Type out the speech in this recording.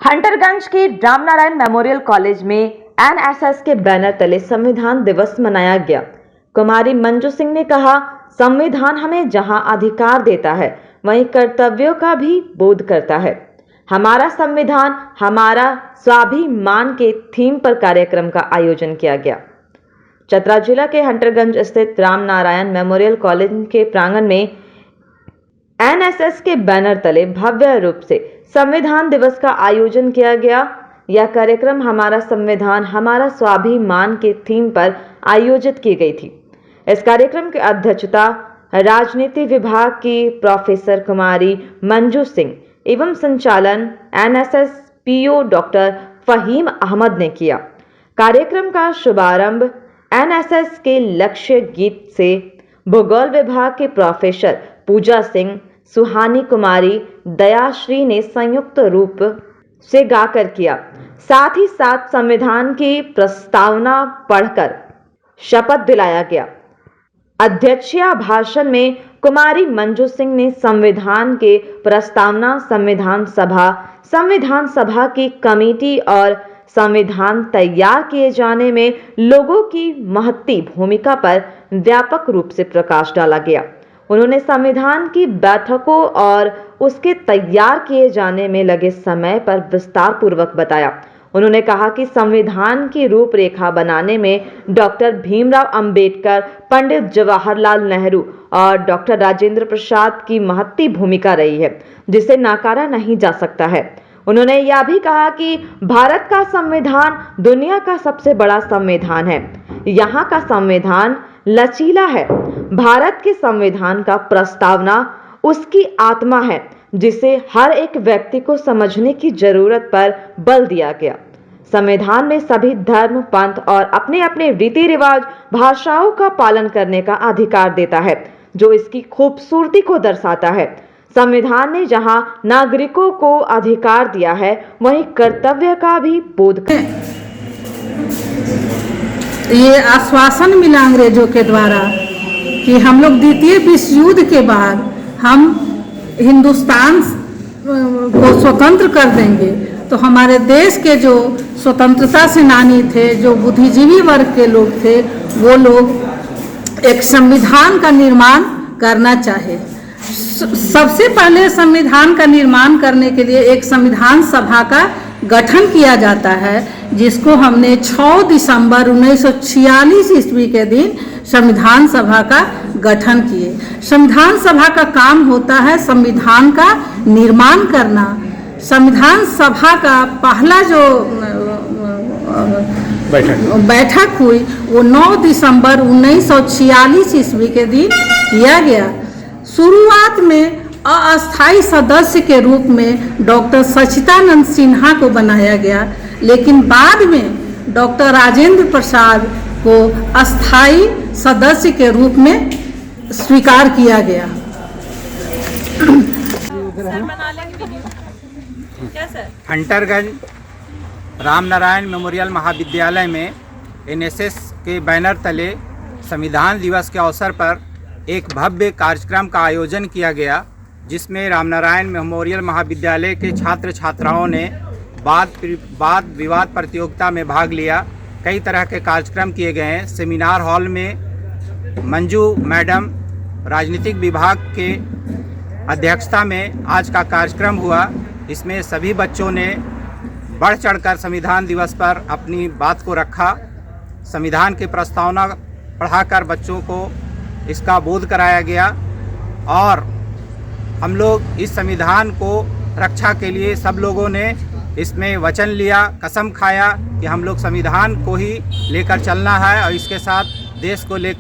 हंटरगंज के Ramnarayan memorial college में NSS के बैनर तले संविधान दिवस मनाया गया। कुमारी मंजू सिंह ने कहा, संविधान हमें जहां अधिकार देता है वहीं कर्तव्यों का भी बोध करता है। हमारा संविधान हमारा स्वाभिमान के थीम पर कार्यक्रम का आयोजन किया गया। चतरा जिला के हंटरगंज स्थित रामनारायण मेमोरियल कॉलेज के प्रांगण में एनएसएस के बैनर तले भव्य रूप से संविधान दिवस का आयोजन किया गया। यह कार्यक्रम हमारा संविधान हमारा स्वाभिमान के थीम पर आयोजित की गई थी। इस कार्यक्रम की अध्यक्षता राजनीति विभाग की प्रोफेसर कुमारी मंजू सिंह एवं संचालन NSS PO doctor Faheem Ahmad ने किया। कार्यक्रम का शुभारंभ एनएसएस के लक्ष्य गीत से भूगोल विभाग के प्रोफेसर पूजा सिंह, सुहानी कुमारी, दयाश्री ने संयुक्त रूप से गाकर किया। साथ ही साथ संविधान की प्रस्तावना पढ़कर शपथ दिलाया गया। अध्यक्षीय भाषण में कुमारी मंजू सिंह ने संविधान के प्रस्तावना, संविधान सभा की कमेटी और संविधान तैयार किए जाने में लोगों की महत्वपूर्ण भूमिका पर व्यापक रूप से प्रकाश डाला गया। उन्होंने संविधान की बैठकों और उसके तैयार किए जाने में लगे समय पर विस्तार पूर्वक बताया। उन्होंने कहा कि संविधान की रूपरेखा बनाने में डॉक्टर भीमराव अंबेडकर, पंडित जवाहरलाल नेहरू और डॉक्टर राजेंद्र प्रसाद की महत्वपूर्ण भूमिका रही है, जिसे नकारा नहीं जा सकता है। उन्होंने यह भी कहा कि भारत का संविधान दुनिया का सबसे बड़ा संविधान है। यहाँ का संविधान लचीला है। भारत के संविधान का प्रस्तावना उसकी आत्मा है, जिसे हर एक व्यक्ति को समझने की जरूरत पर बल दिया गया। संविधान में सभी धर्म, पंथ और अपने अपने रीति रिवाज, भाषाओं का पालन करने का अधिकार देता है, जो इसकी खूबसूरती को दर्शाता है। संविधान ने जहां नागरिकों को अधिकार दिया है, वहीं कर्तव्य का भी बोध कर। ये आश्वासन मिला अंग्रेजों के द्वारा कि हम लोग द्वितीय विश्व युद्ध के बाद हम हिंदुस्तान को स्वतंत्र कर देंगे। तो हमारे देश के जो स्वतंत्रता सेनानी थे, जो बुद्धिजीवी वर्ग के लोग थे, वो लोग एक संविधान का निर्माण करना चाहे। सबसे पहले संविधान का निर्माण करने के लिए एक संविधान सभा का गठन किया जाता है, जिसको हमने 6 दिसंबर 1946 ईस्वी के दिन संविधान सभा का गठन किए। संविधान सभा का काम होता है संविधान का निर्माण करना। संविधान सभा का पहला जो बैठक हुई वो 9 दिसंबर 1946 ईस्वी के दिन किया गया। शुरुआत में अस्थायी सदस्य के रूप में डॉक्टर सच्चिदानंद सिन्हा को बनाया गया, लेकिन बाद में डॉक्टर राजेंद्र प्रसाद को अस्थायी सदस्य के रूप में स्वीकार किया गया। हंटरगंज रामनारायण मेमोरियल महाविद्यालय में एनएसएस के बैनर तले संविधान दिवस के अवसर पर एक भव्य कार्यक्रम का आयोजन किया गया, जिसमें रामनारायण मेमोरियल महाविद्यालय के छात्र छात्राओं ने वाद विवाद प्रतियोगिता में भाग लिया। कई तरह के कार्यक्रम किए गए हैं। सेमिनार हॉल में मंजू मैडम राजनीतिक विभाग के अध्यक्षता में आज का कार्यक्रम हुआ। इसमें सभी बच्चों ने बढ़ चढ़कर संविधान दिवस पर अपनी बात को रखा। संविधान की प्रस्तावना पढ़ाकर बच्चों को इसका बोध कराया गया और हम लोग इस संविधान को रक्षा के लिए सब लोगों ने इसमें वचन लिया, कसम खाया कि हम लोग संविधान को ही लेकर चलना है और इसके साथ देश को लेकर